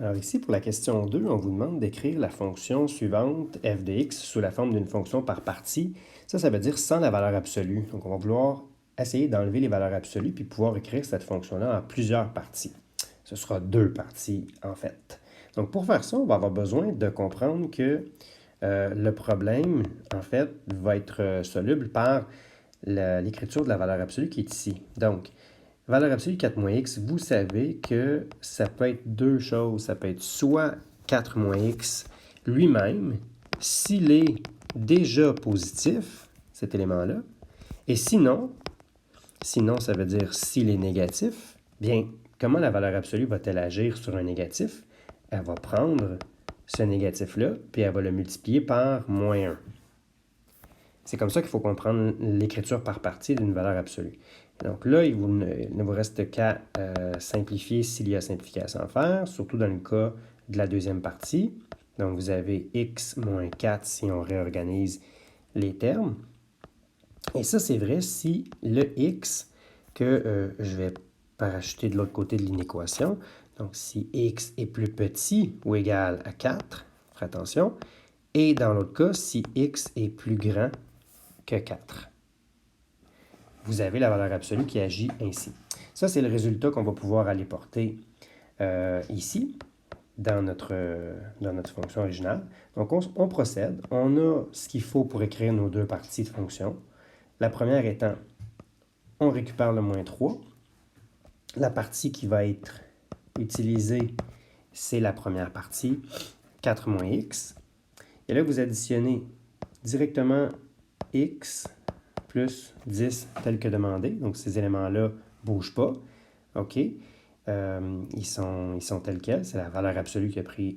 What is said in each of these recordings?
Alors ici, pour la question 2, on vous demande d'écrire la fonction suivante f de x sous la forme d'une fonction par partie. Ça veut dire sans la valeur absolue. Donc, on va vouloir essayer d'enlever les valeurs absolues puis pouvoir écrire cette fonction-là en plusieurs parties. Ce sera 2 parties, en fait. Donc, pour faire ça, on va avoir besoin de comprendre que le problème, en fait, va être soluble par l'écriture de la valeur absolue qui est ici. Donc, valeur absolue 4 moins x, vous savez que ça peut être deux choses. Ça peut être soit 4 moins x lui-même, s'il est déjà positif, cet élément-là, et sinon, ça veut dire s'il est négatif, bien, comment la valeur absolue va-t-elle agir sur un négatif? Elle va prendre ce négatif-là, puis elle va le multiplier par moins 1. C'est comme ça qu'il faut comprendre l'écriture par partie d'une valeur absolue. Donc là, il ne vous reste qu'à simplifier s'il y a simplification à faire, surtout dans le cas de la deuxième partie. Donc vous avez x moins 4 si on réorganise les termes. Et ça, c'est vrai si le x que je vais parachuter de l'autre côté de l'inéquation, donc si x est plus petit ou égal à 4, faites attention, et dans l'autre cas, si x est plus grand que 4. Vous avez la valeur absolue qui agit ainsi. Ça, c'est le résultat qu'on va pouvoir aller porter ici, dans notre fonction originale. Donc, on procède. On a ce qu'il faut pour écrire nos deux parties de fonction. La première étant, on récupère le moins 3. La partie qui va être utilisée, c'est la première partie, 4 moins x. Et là, vous additionnez directement x plus 10 tel que demandé. Donc, ces éléments-là ne bougent pas. OK? Ils sont tels quels. C'est la valeur absolue qui a pris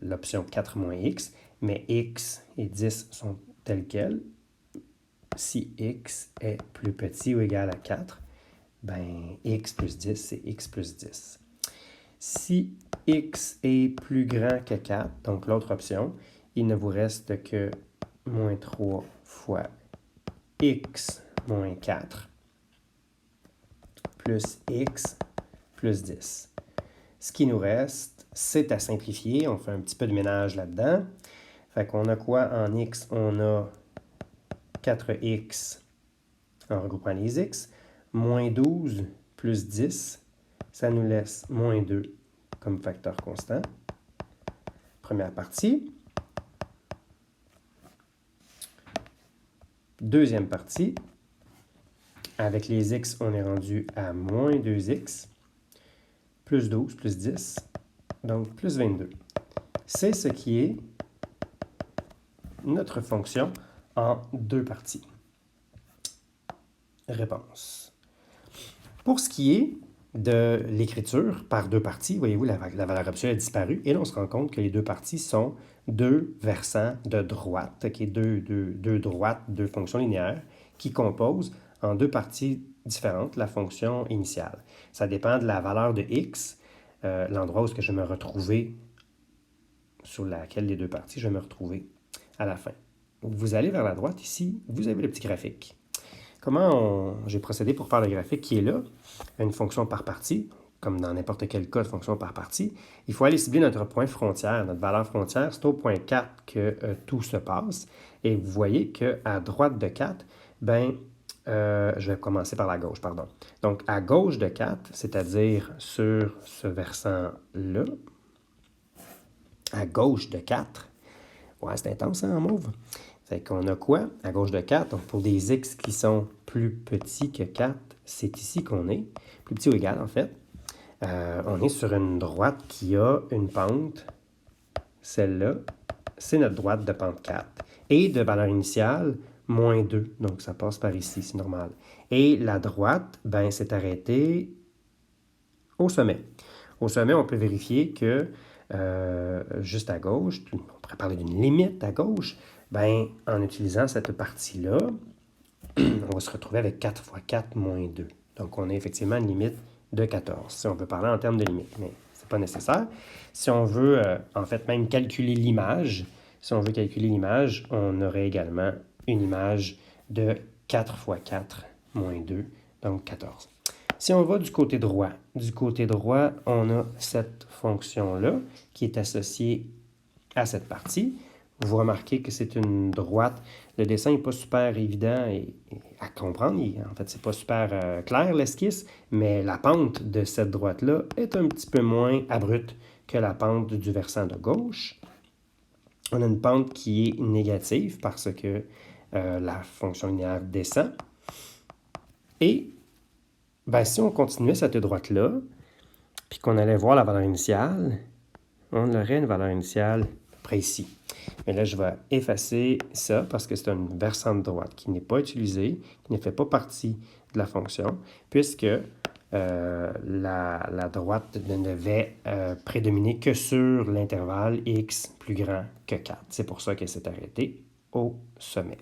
l'option 4 moins x. Mais x et 10 sont tels quels. Si x est plus petit ou égal à 4, ben x plus 10, c'est x plus 10. Si x est plus grand que 4, donc l'autre option, il ne vous reste que moins 3 fois x moins 4 plus x plus 10. Ce qui nous reste, c'est à simplifier. On fait un petit peu de ménage là-dedans. Fait qu'on a quoi en x? On a 4x en regroupant les x, moins 12 plus 10, ça nous laisse moins 2 comme facteur constant. Première partie. Deuxième partie. Avec les x, on est rendu à moins 2x, plus 12, plus 10, donc plus 22. C'est ce qui est notre fonction en deux parties. Réponse. Pour ce qui est de l'écriture par deux parties, voyez-vous, la valeur absolue a disparu. Et là, on se rend compte que les deux parties sont deux versants de droite, okay? deux droites, deux fonctions linéaires qui composent en deux parties différentes la fonction initiale. Ça dépend de la valeur de x, l'endroit où je vais me retrouver, sur laquelle des deux parties je vais me retrouver à la fin. Vous allez vers la droite ici, vous avez le petit graphique. Comment j'ai procédé pour faire le graphique qui est là? Une fonction par partie, comme dans n'importe quel cas de fonction par partie. Il faut aller cibler notre point frontière, notre valeur frontière. C'est au point 4 que tout se passe. Et vous voyez qu'à droite de 4, je vais commencer par la gauche, pardon. Donc, à gauche de 4, c'est-à-dire sur ce versant-là, à gauche de 4, ouais, c'est intense, hein, en mauve? Fait qu'on a quoi? À gauche de 4, donc pour des x qui sont plus petits que 4, c'est ici qu'on est, plus petit ou égal en fait. On est sur une droite qui a une pente, celle-là, c'est notre droite de pente 4. Et de valeur initiale, moins 2, donc ça passe par ici, c'est normal. Et la droite, ben, s'est arrêtée au sommet. Au sommet, on peut vérifier que juste à gauche, on pourrait parler d'une limite à gauche, ben, en utilisant cette partie-là, on va se retrouver avec 4 fois 4 moins 2. Donc, on a effectivement une limite de 14, si on veut parler en termes de limite, mais ce n'est pas nécessaire. Si on veut, en fait, même calculer l'image, on aurait également une image de 4 fois 4 moins 2, donc 14. Si on va du côté droit, on a cette fonction-là qui est associée à cette partie. Vous remarquez que c'est une droite. Le dessin n'est pas super évident à comprendre. En fait, c'est pas super clair, l'esquisse, mais la pente de cette droite-là est un petit peu moins abrupte que la pente du versant de gauche. On a une pente qui est négative parce que la fonction linéaire descend. Et si on continuait cette droite-là, puis qu'on allait voir la valeur initiale, on aurait une valeur initiale près ici. Mais là, je vais effacer ça parce que c'est un versant de droite qui n'est pas utilisé, qui ne fait pas partie de la fonction, puisque la droite ne devait prédominer que sur l'intervalle x plus grand que 4. C'est pour ça qu'elle s'est arrêtée au sommet.